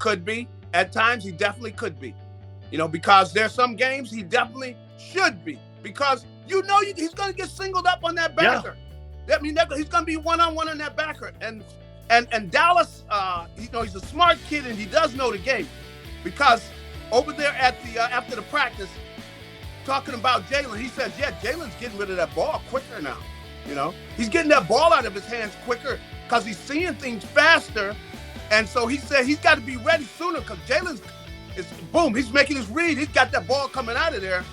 could be. At times, he definitely could be. Because there's some games he definitely should be. Because he's going to get singled up on that backer. Yeah. I mean, he's going to be one-on-one on that backer. And Dallas, he's a smart kid and he does know the game. Because over there at the after the practice, talking about Jalen, he says, yeah, Jalen's getting rid of that ball quicker now. He's getting that ball out of his hands quicker because he's seeing things faster. And so he said he's got to be ready sooner because Jalen's he's making his read. He's got that ball coming out of there.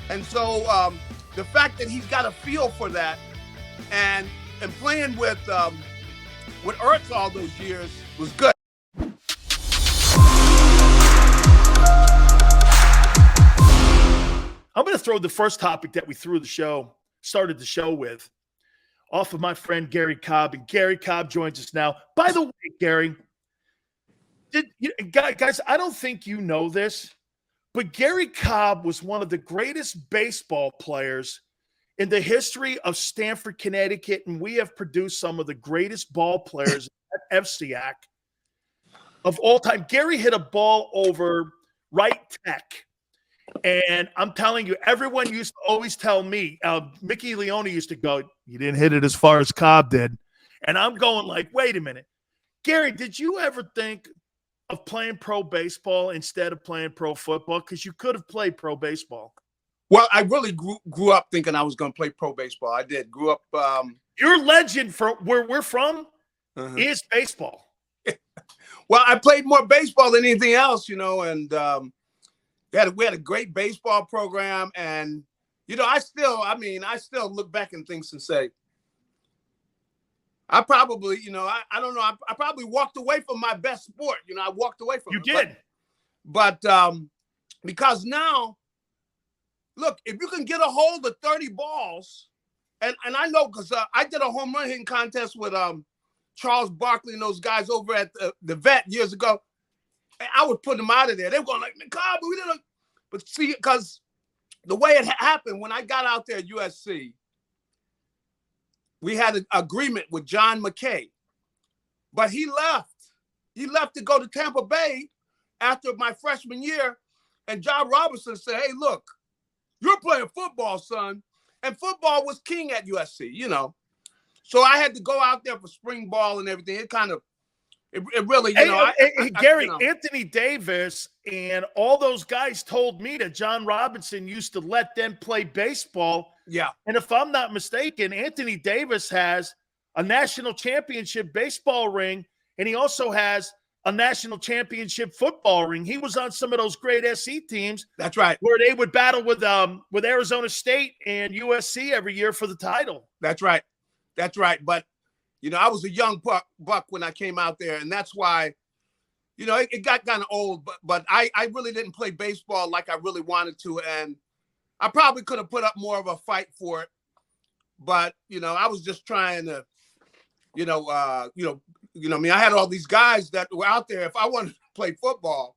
And so the fact that he's got a feel for that and playing with Hurts all those years was good. I'm going to throw the first topic that we started the show with, off of my friend Gary Cobb. And Gary Cobb joins us now. By the way, Gary, guys, I don't think you know this, but Gary Cobb was one of the greatest baseball players in the history of Stamford, Connecticut, and we have produced some of the greatest ball players at FCAC of all time. Gary hit a ball over right tech. And I'm telling you, everyone used to always tell me, Mickey Leone used to go, you didn't hit it as far as Cobb did. And I'm going like, wait a minute. Gary, did you ever think of playing pro baseball instead of playing pro football? Because you could have played pro baseball. Well, I really grew up thinking I was going to play pro baseball. I did. Grew up. Your legend from where we're from is baseball. Well, I played more baseball than anything else, and we had a great baseball program. And, I still look back and things and say, I probably, I don't know. I probably walked away from my best sport. I walked away from it. You did. But because now, look, if you can get a hold of 30 balls, and I know because I did a home run hitting contest with Charles Barkley and those guys over at the Vet years ago. And I would put them out of there. They were going like, Cobb, we didn't. But see, because the way it happened, when I got out there at USC, we had an agreement with John McKay. But he left. He left to go to Tampa Bay after my freshman year. And John Robinson said, hey, look, you're playing football, son. And football was king at USC, So I had to go out there for spring ball and everything. It really, Gary, Anthony Davis and all those guys told me that John Robinson used to let them play baseball. Yeah. And if I'm not mistaken, Anthony Davis has a national championship baseball ring, and he also has a national championship football ring. He was on some of those great SC teams. That's right. Where they would battle with Arizona State and USC every year for the title. That's right. That's right. But I was a young buck when I came out there, and that's why, it got kind of old. But I really didn't play baseball like I really wanted to, and I probably could have put up more of a fight for it. But I was just trying to, I had all these guys that were out there. If I wanted to play football,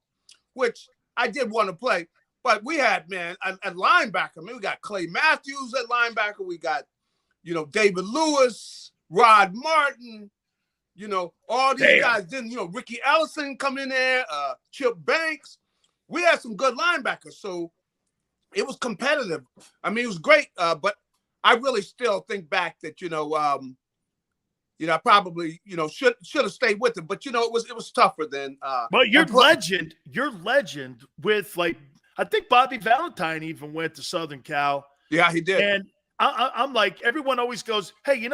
which I did want to play, but we had at linebacker. We got Clay Matthews at linebacker. We got, David Lewis, Rod Martin, all these guys. Then, Ricky Ellison come in there, Chip Banks. We had some good linebackers. So it was competitive. It was great. But I really still think back that, I probably, should have stayed with it. But, it was tougher then. But your legend with, I think Bobby Valentine even went to Southern Cal. Yeah, he did. And I'm like, everyone always goes, hey,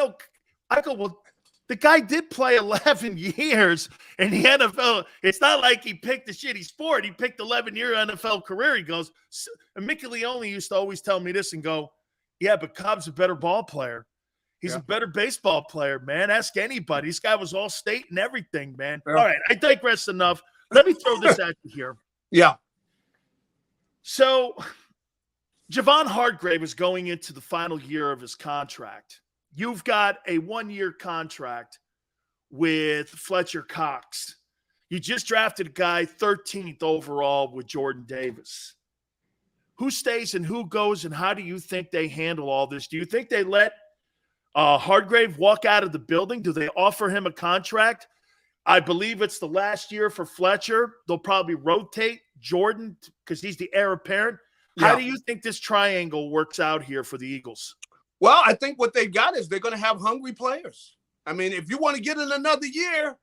I go, well, the guy did play 11 years in the NFL. It's not like he picked a shitty sport. He picked 11-year NFL career. He goes, and Mickey Leone used to always tell me this and go, yeah, but Cobb's a better ball player. He's a better baseball player, man. Ask anybody. This guy was all state and everything, man. Yeah. All right, I digress enough. Let me throw this at you here. Yeah. So Javon Hargrave is going into the final year of his contract. You've got a 1-year contract with Fletcher Cox. You just drafted a guy 13th overall with Jordan Davis. Who stays and who goes, and how do you think they handle all this? Do you think they let Hargrave walk out of the building? Do they offer him a contract? I believe it's the last year for Fletcher. They'll probably rotate Jordan because he's the heir apparent. How do you think this triangle works out here for the Eagles? Well, I think what they got is they're going to have hungry players. I mean, if you want to get in another year,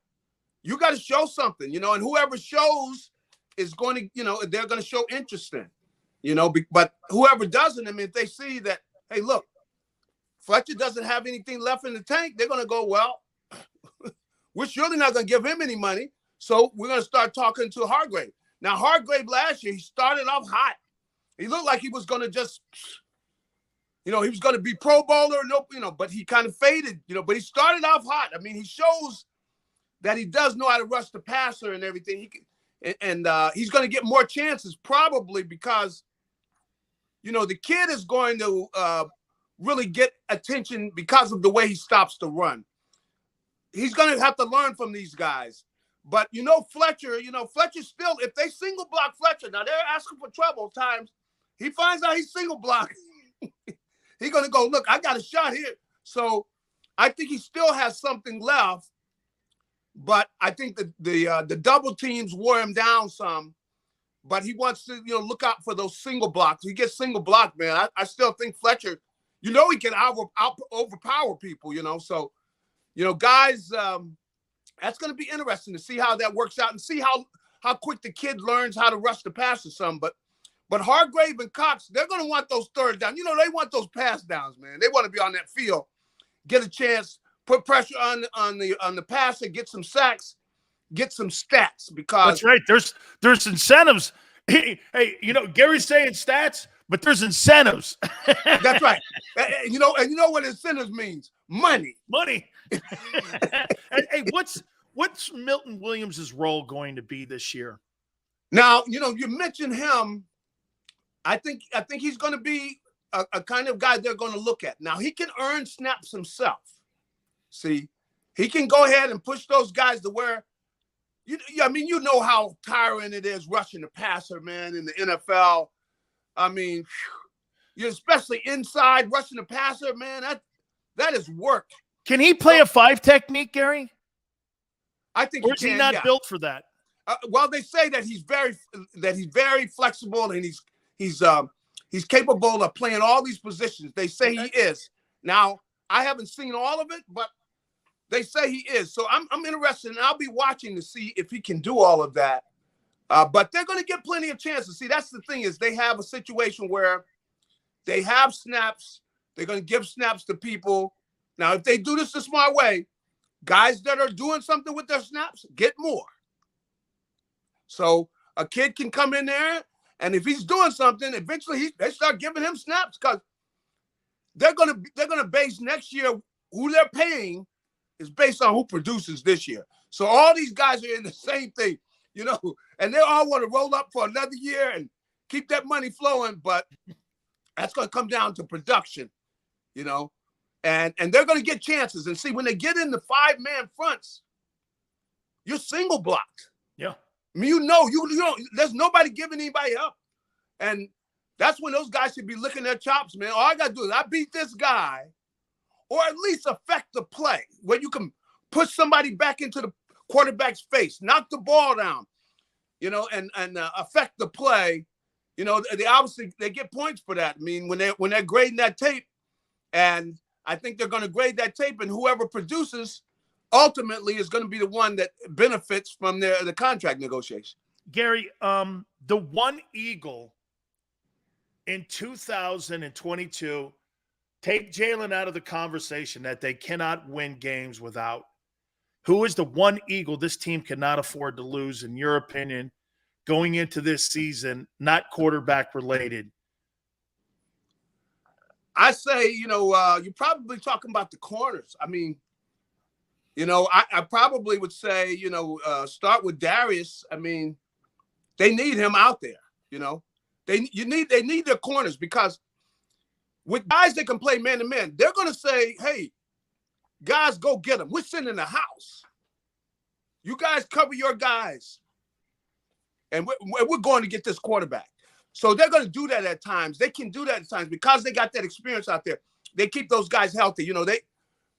you got to show something, and whoever shows is going to, they're going to show interest in, but whoever doesn't, I mean, if they see that, hey, look, Fletcher doesn't have anything left in the tank, they're going to go, well, we're surely not going to give him any money. So we're going to start talking to Hargrave. Now, Hargrave last year, he started off hot. He looked like he was going to just, he was going to be Pro Bowler, but he kind of faded, but he started off hot. I mean, he shows that he does know how to rush the passer and everything. He's going to get more chances probably because, the kid is going to really get attention because of the way he stops the run. He's going to have to learn from these guys. But, Fletcher still, if they single block Fletcher, now they're asking for trouble times. He finds out he's single block. He's going to go, look, I got a shot here. So I think he still has something left. But I think the double teams wore him down some. But he wants to, look out for those single blocks. He gets single blocked, man. I still think Fletcher, he can overpower people, So, guys, that's going to be interesting to see how that works out and see how quick the kid learns how to rush the pass or something. But Hargrave and Cox, they're going to want those third downs. They want those pass downs, man. They want to be on that field, get a chance, put pressure on the passer, get some sacks, get some stats. Because that's right. There's incentives. Hey, Gary's saying stats, but there's incentives. That's right. And you know what incentives means? Money. Hey, what's Milton Williams' role going to be this year? Now, you mentioned him. I think he's going to be a kind of guy they're going to look at. Now, he can earn snaps himself. See, he can go ahead and push those guys to where, how tiring it is rushing the passer, man, in the NFL. I mean, especially inside rushing the passer, man, that is work. Can he play a 5 technique, Gary? I think or is he not built for that? Well, they say that he's very flexible and he's capable of playing all these positions. They say he is. Now, I haven't seen all of it, but they say he is. So I'm interested, and I'll be watching to see if he can do all of that. But they're going to get plenty of chances. See, that's the thing is they have a situation where they have snaps. They're going to give snaps to people. Now, if they do this the smart way, guys that are doing something with their snaps get more. So a kid can come in there, and if he's doing something, eventually they start giving him snaps because they're gonna base next year who they're paying is based on who produces this year. So all these guys are in the same thing, and they all want to roll up for another year and keep that money flowing, but that's going to come down to production, and they're going to get chances. And see, when they get in the 5-man fronts, you're single blocked. Yeah. I mean, you there's nobody giving anybody up. And that's when those guys should be licking their chops, man. All I got to do is I beat this guy, or at least affect the play where you can push somebody back into the quarterback's face, knock the ball down, and affect the play. They obviously get points for that. I mean, when they're grading that tape, and I think they're going to grade that tape, and whoever produces ultimately is going to be the one that benefits from the contract negotiation. Gary, the one Eagle in 2022, take Jalen out of the conversation that they cannot win games without. Who is the one Eagle this team cannot afford to lose, in your opinion, going into this season, not quarterback related? I say, you're probably talking about the corners. I mean, I probably would say, start with Darius. I mean, they need him out there. They need their corners because with guys that can play man to man, they're going to say, hey, guys, go get them. We're sitting in the house. You guys cover your guys. And we're going to get this quarterback. So they're going to do that at times. They can do that at times because they got that experience out there. They keep those guys healthy.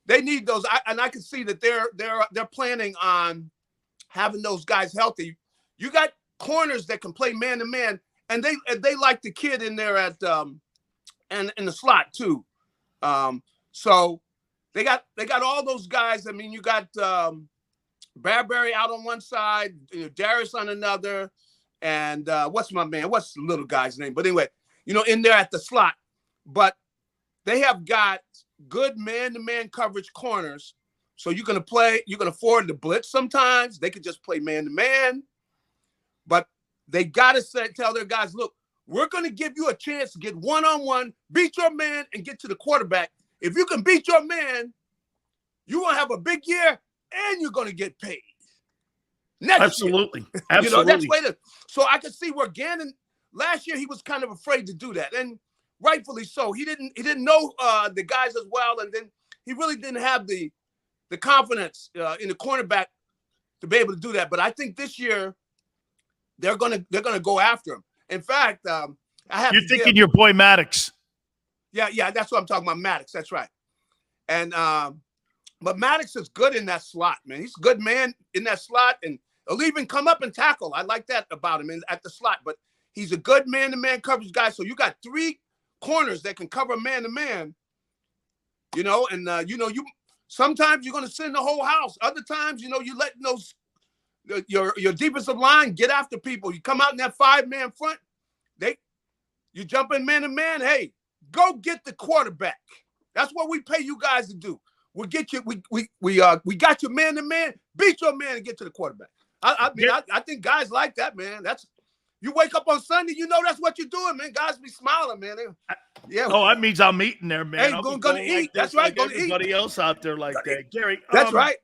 They need those. I can see that they're planning on having those guys healthy. You got corners that can play man to man, and they like the kid in there at and in the slot too. So they got all those guys. I mean, you got Bradbury out on one side, Darius on another, and what's the little guy's name? But anyway, in there at the slot. But they have got good man-to-man coverage corners. So you can afford to blitz sometimes. They could just play man-to-man. But they got to tell their guys, look, we're going to give you a chance to get one-on-one, beat your man, and get to the quarterback. If you can beat your man, you're going to have a big year, and you're going to get paid. Absolutely. Absolutely. That's way to. So I could see where Gannon, last year, he was kind of afraid to do that. And rightfully so. He didn't know the guys as well, and then he really didn't have the confidence in the cornerback to be able to do that. But I think this year they're gonna go after him. In fact, you're thinking your boy Maddox. Yeah, that's what I'm talking about, Maddox. That's right. And but Maddox is good in that slot, man. He's a good man in that slot, and he'll even come up and tackle. I like that about him at the slot. But he's a good man-to-man coverage guy. So you got 3 corners that can cover man-to-man. And you sometimes you're going to send the whole house. Other times, you letting those your defensive line get after people. You come out in that 5-man front, you jump in man-to-man. Hey, go get the quarterback. That's what we pay you guys to do. We'll get you. We got your man-to-man. Beat your man and get to the quarterback. I think guys like that, man. That's you wake up on Sunday, that's what you're doing, man. Guys be smiling, man. Yeah. Oh, that means I'm eating there, man. Hey, going to eat. That's right. Like everybody else out there like that. Gary. That's right.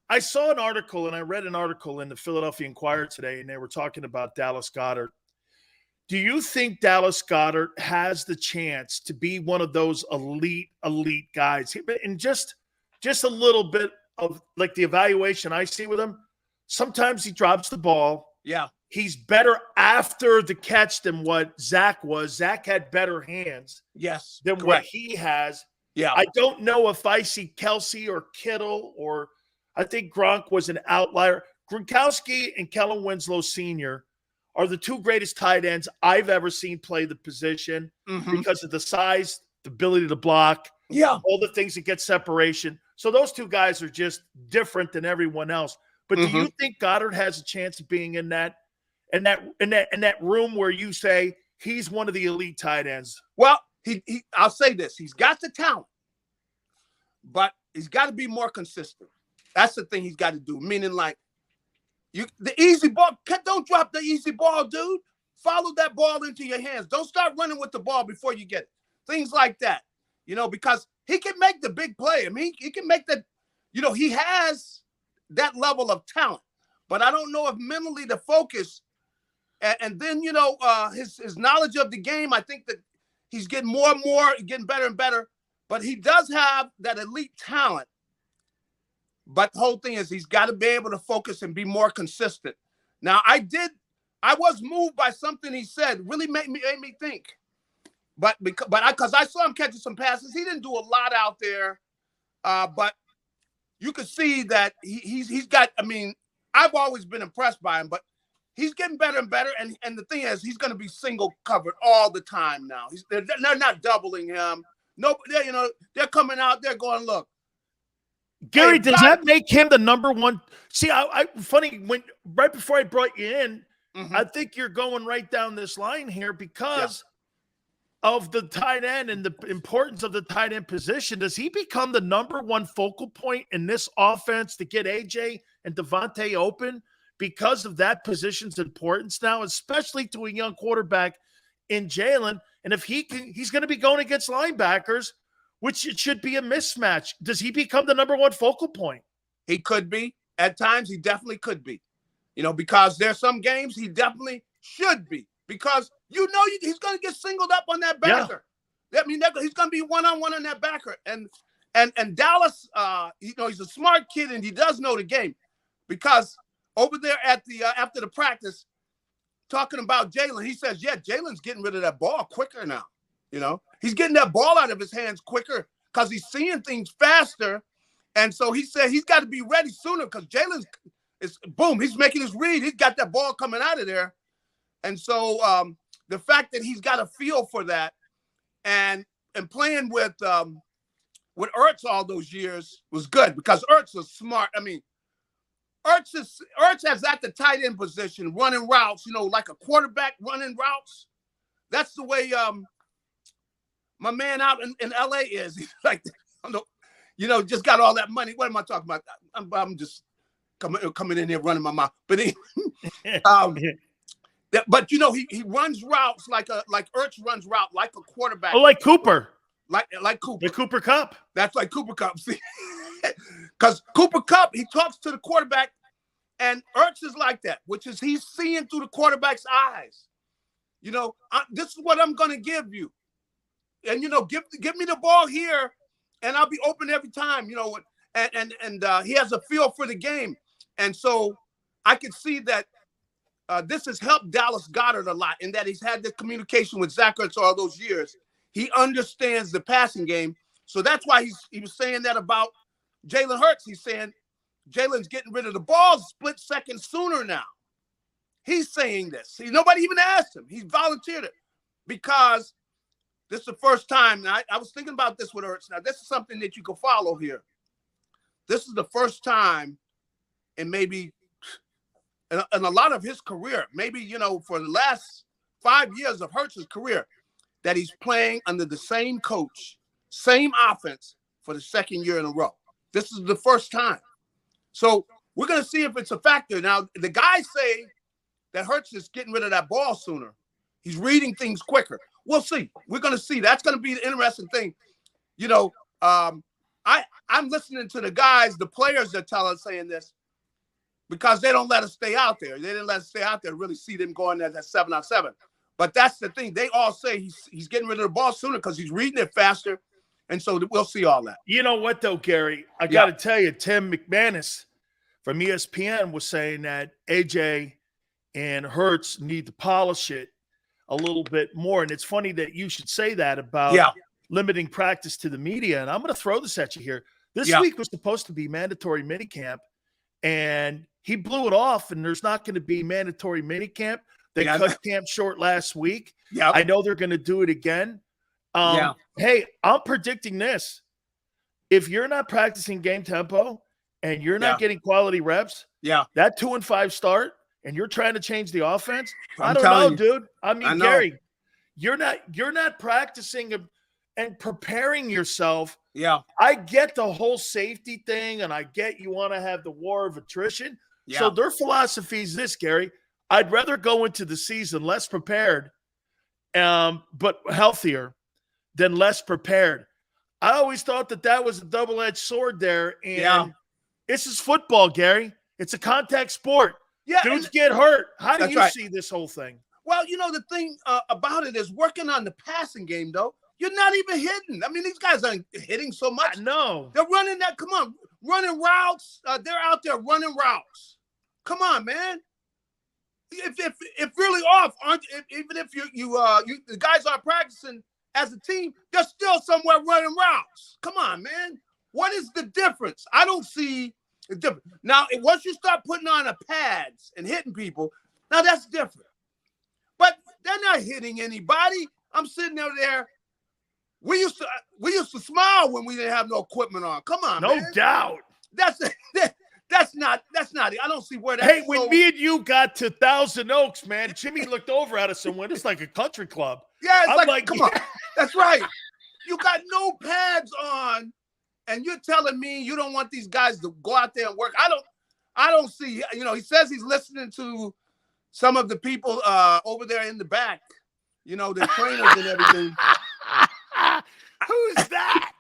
I saw an article, and I read an article in the Philadelphia Inquirer today, and they were talking about Dallas Goedert. Do you think Dallas Goedert has the chance to be one of those elite guys? And just a little bit of like the evaluation I see with him, sometimes he drops the ball. Yeah. He's better after the catch than what Zach was. Zach had better hands than what he has. Yeah. I don't know if I see Kelsey or Kittle, or I think Gronk was an outlier. Gronkowski and Kellen Winslow Sr. are the 2 greatest tight ends I've ever seen play the position because of the size, the ability to block, all the things that get separation. So those 2 guys are just different than everyone else. But do you think Goedert has a chance of being in that room where you say he's one of the elite tight ends? Well, I'll say this: he's got the talent, but he's got to be more consistent. That's the thing he's got to do. Meaning, like, the easy ball. Don't drop the easy ball, dude. Follow that ball into your hands. Don't start running with the ball before you get it. Things like that, because he can make the big play. I mean, he can make that. He has that level of talent, but I don't know if mentally the focus, and then his knowledge of the game. I think that he's getting more and more, getting better and better. But he does have that elite talent. But the whole thing is he's got to be able to focus and be more consistent. Now, I was moved by something he said. Really made me think. But because I saw him catching some passes, he didn't do a lot out there. But you could see that he's got. I mean, I've always been impressed by him, but he's getting better and better. And the thing is, he's going to be single covered all the time now. They're not doubling him. No, they're coming out. They're going, look. Gary, does that make him the number 1? See, funny, right before I brought you in, I think you're going right down this line here because of the tight end and the importance of the tight end position. Does he become the number 1 focal point in this offense to get AJ and Devontae open because of that position's importance now, especially to a young quarterback in Jalen? And if he's going to be going against linebackers, which it should be a mismatch. Does he become the number 1 focal point? He could be. At times, he definitely could be. Because there's some games he definitely should be. Because he's going to get singled up on that backer. Yeah. I mean, he's going to be one-on-one on that backer. And Dallas, he's a smart kid and he does know the game. Because over there at the after the practice, talking about Jalen, he says, Jalen's getting rid of that ball quicker now. He's getting that ball out of his hands quicker because he's seeing things faster. And so he said he's got to be ready sooner because Jalen's it's boom, he's making his read. He's got that ball coming out of there. And so the fact that he's got a feel for that and playing with Ertz all those years was good because Ertz is smart. I mean, Ertz has at the tight end position running routes, like a quarterback running routes. That's the way my man out in LA is. He's like, just got all that money. What am I talking about? I'm just coming in here running my mouth. But but he runs routes like Ertz runs route like a quarterback. Oh, like Cooper. Like Cooper. The Cooper Cup. That's like Cooper Cup. See, because Cooper Cup, he talks to the quarterback, and Ertz is like that, which is he's seeing through the quarterback's eyes. This is what I'm going to give you, and give me the ball here, and I'll be open every time. And he has a feel for the game, and so I can see that this has helped Dallas Goedert a lot in that he's had the communication with Zach Ertz all those years. He understands the passing game. So that's why he was saying that about Jalen Hurts. He's saying Jalen's getting rid of the ball split second sooner now. He's saying this. Nobody even asked him. He volunteered it because this is the first time. And I was thinking about this with Hurts. Now, this is something that you can follow here. This is the first time in maybe in a lot of his career, maybe, for the last 5 years of Hurts' career, that he's playing under the same coach, same offense for the second year in a row. This is the first time. So we're going to see if it's a factor. Now, the guys say that Hurts is getting rid of that ball sooner. He's reading things quicker. We'll see. We're going to see. That's going to be the interesting thing. I'm listening to the guys, the players that tell us saying this because they don't let us stay out there. They didn't let us stay out there to really see them going at that 7-on-7. But that's the thing. They all say he's getting rid of the ball sooner because he's reading it faster. And so we'll see all that. You know what, though, Gary? I got to tell you, Tim McManus from ESPN was saying that AJ and Hurts need to polish it a little bit more. And it's funny that you should say that about limiting practice to the media. And I'm going to throw this at you here. This week was supposed to be mandatory minicamp, and he blew it off, and there's not going to be mandatory minicamp. They cut camp short last week. Yeah, I know they're going to do it again. Hey, I'm predicting this. If you're not practicing game tempo and you're not getting quality reps, that 2-5 start, and you're trying to change the offense, I don't know, dude. I mean, Gary, you're not practicing and preparing yourself. Yeah, I get the whole safety thing, and I get you want to have the war of attrition. Yeah. So their philosophy is this, Gary. I'd rather go into the season less prepared, but healthier than less prepared. I always thought that was a double-edged sword there. And this is football, Gary. It's a contact sport. Yeah, dudes get hurt. How do you see this whole thing? Well, the thing about it is working on the passing game, though. You're not even hitting. I mean, these guys aren't hitting so much. No. They're running that. Come on. Running routes. They're out there running routes. Come on, man. If really off, even if the guys are practicing as a team, they're still somewhere running routes. Come on, man. What is the difference? I don't see the difference. Now, once you start putting on the pads and hitting people, now that's different. But they're not hitting anybody. I'm sitting there. We used to smile when we didn't have no equipment on. Come on, man. No doubt. That's not it. I don't see where that. Hey, when me and you got to Thousand Oaks, man, Jimmy looked over at us and went, "It's like a country club." Yeah, it's like come on. That's right. You got no pads on, and you're telling me you don't want these guys to go out there and work. I don't see. He says he's listening to some of the people over there in the back. The trainers and everything. Who's that?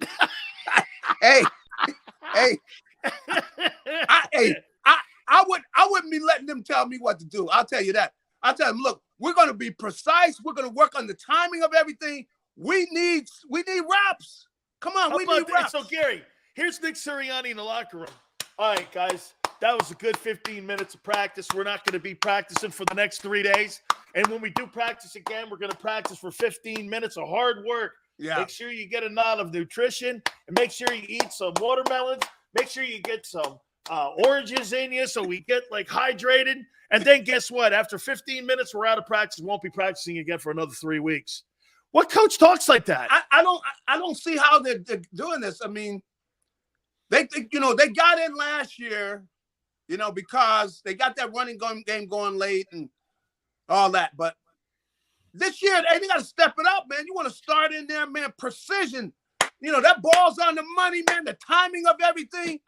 Hey. I wouldn't be letting them tell me what to do. I'll tell you that. I'll tell them, look, we're going to be precise. We're going to work on the timing of everything. We need reps. Come on, we need reps. So, Gary, here's Nick Sirianni in the locker room. All right, guys, that was a good 15 minutes of practice. We're not going to be practicing for the next 3 days. And when we do practice again, we're going to practice for 15 minutes of hard work. Yeah. Make sure you get a lot of nutrition, and make sure you eat some watermelons. Make sure you get some oranges in you so we get like hydrated. And then guess what? After 15 minutes, we're out of practice. Won't be practicing again for another 3 weeks. What coach talks like that? I don't see how they're doing this. I mean, they got in last year, because they got that running game going late and all that. But this year, they got to step it up, man. You want to start in there, man. Precision. That ball's on the money, man. The timing of everything.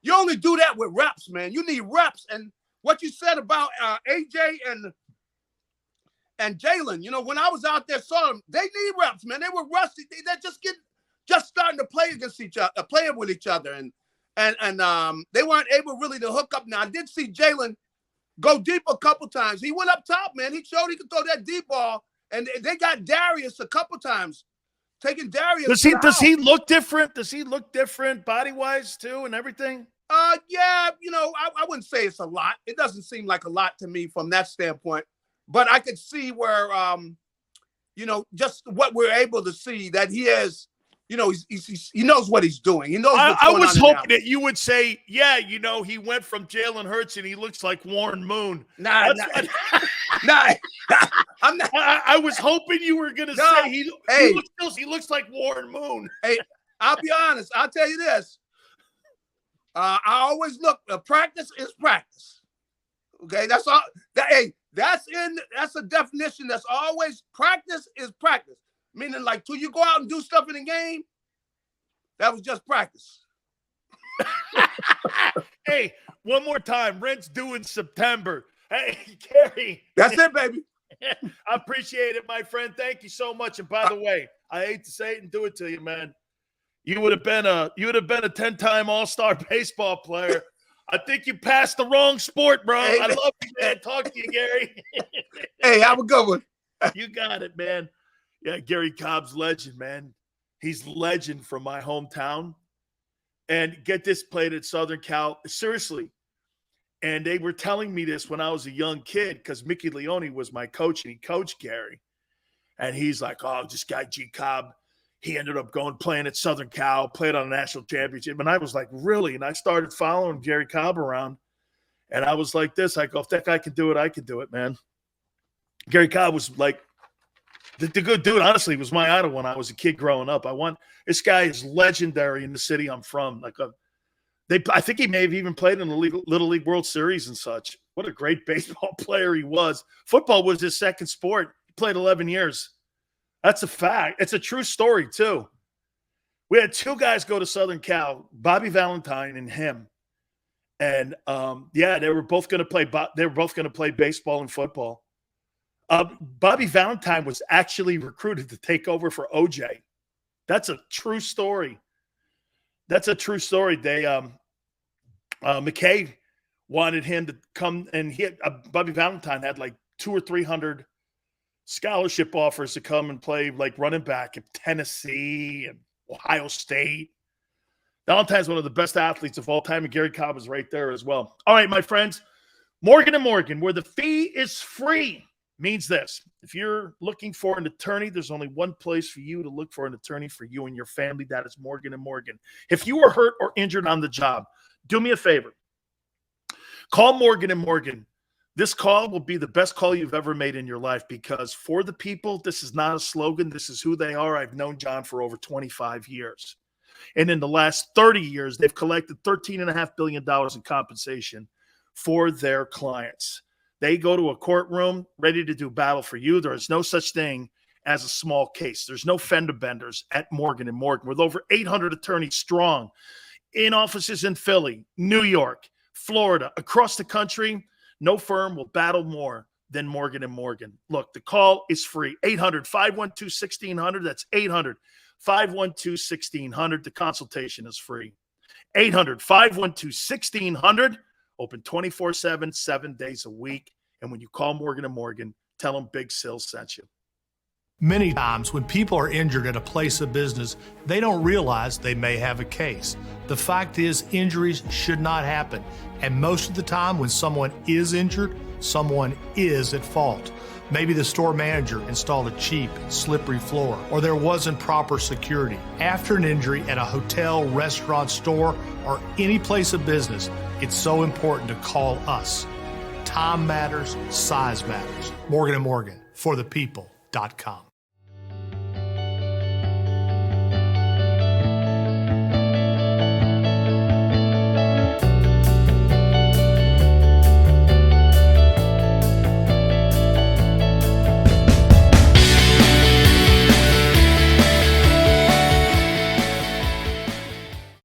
You only do that with reps, man. You need reps. And what you said about AJ and Jalen, when I was out there, saw them, they need reps, man. They were rusty. They're just starting to play against each other, playing with each other. And they weren't able really to hook up. Now, I did see Jalen go deep a couple times. He went up top, man. He showed he could throw that deep ball. And they got Darius a couple times. Taking Darius. Does he look different? Does he look different body-wise too and everything? Yeah, I wouldn't say it's a lot. It doesn't seem like a lot to me from that standpoint. But I could see where, just what we're able to see that he is, he knows what he's doing. He knows what's going on. I was hoping that you would say, yeah, he went from Jalen Hurts and he looks like Warren Moon. Nah. I'm not. I was hoping you were going to say he looks like Warren Moon. Hey, I'll be honest. I'll tell you this. I always look. Practice is practice. Okay, that's all. That's a definition. That's always practice is practice. Meaning, like, till you go out and do stuff in the game, that was just practice. Hey, one more time. Rent's due in September. Hey, Gary. That's it, baby. I appreciate it, my friend. Thank you so much. And by the way, I hate to say it and do it to you, man. You would have been a 10-time All-Star baseball player. I think you passed the wrong sport, bro. Hey, I love you, man. Talk to you, Gary. Hey, have a good one. You got it, man. Yeah, Gary Cobb's legend, man. He's legend from my hometown. And get this, played at Southern Cal. Seriously. And they were telling me this when I was a young kid because Mickey Leone was my coach and he coached Gary. And he's like, oh, this guy, G. Cobb, he ended up playing at Southern Cal, played on a national championship. And I was like, really? And I started following Gary Cobb around. And I was like this. I go, if that guy can do it, I can do it, man. Gary Cobb was like, the good dude, honestly, was my idol when I was a kid growing up. This guy is legendary in the city I'm from. I think he may have even played in the Little League World Series and such. What a great baseball player he was. Football was his second sport. He played 11 years. That's a fact. It's a true story, too. We had two guys go to Southern Cal, Bobby Valentine and him. And, they were both going to play. They were both going to play baseball and football. Bobby Valentine was actually recruited to take over for OJ. That's a true story. They McKay wanted him to come, and Bobby Valentine had like 200 or 300 scholarship offers to come and play like running back at Tennessee and Ohio State. Valentine's one of the best athletes of all time, and Gary Cobb is right there as well. All right, my friends, Morgan & Morgan, where the fee is free, means this. If you're looking for an attorney, there's only one place for you to look for an attorney for you and your family. That is Morgan & Morgan. If you were hurt or injured on the job, do me a favor. Call Morgan & Morgan. This call will be the best call you've ever made in your life because for the people, this is not a slogan. This is who they are. I've known John for over 25 years. And in the last 30 years, they've collected $13.5 billion in compensation for their clients. They go to a courtroom ready to do battle for you. There is no such thing as a small case. There's no fender benders at Morgan & Morgan. With over 800 attorneys strong in offices in Philly, New York, Florida, across the country, no firm will battle more than Morgan & Morgan. Look, the call is free. 800-512-1600. That's 800-512-1600. The consultation is free. 800-512-1600. Open 24/7, 7 days a week. And when you call Morgan & Morgan, tell them Big Sil sent you. Many times when people are injured at a place of business, they don't realize they may have a case. The fact is, injuries should not happen. And most of the time when someone is injured, someone is at fault. Maybe the store manager installed a cheap, slippery floor, or there wasn't proper security. After an injury at a hotel, restaurant, store, or any place of business, it's so important to call us. Time matters, size matters. Morgan & Morgan, for the people.com.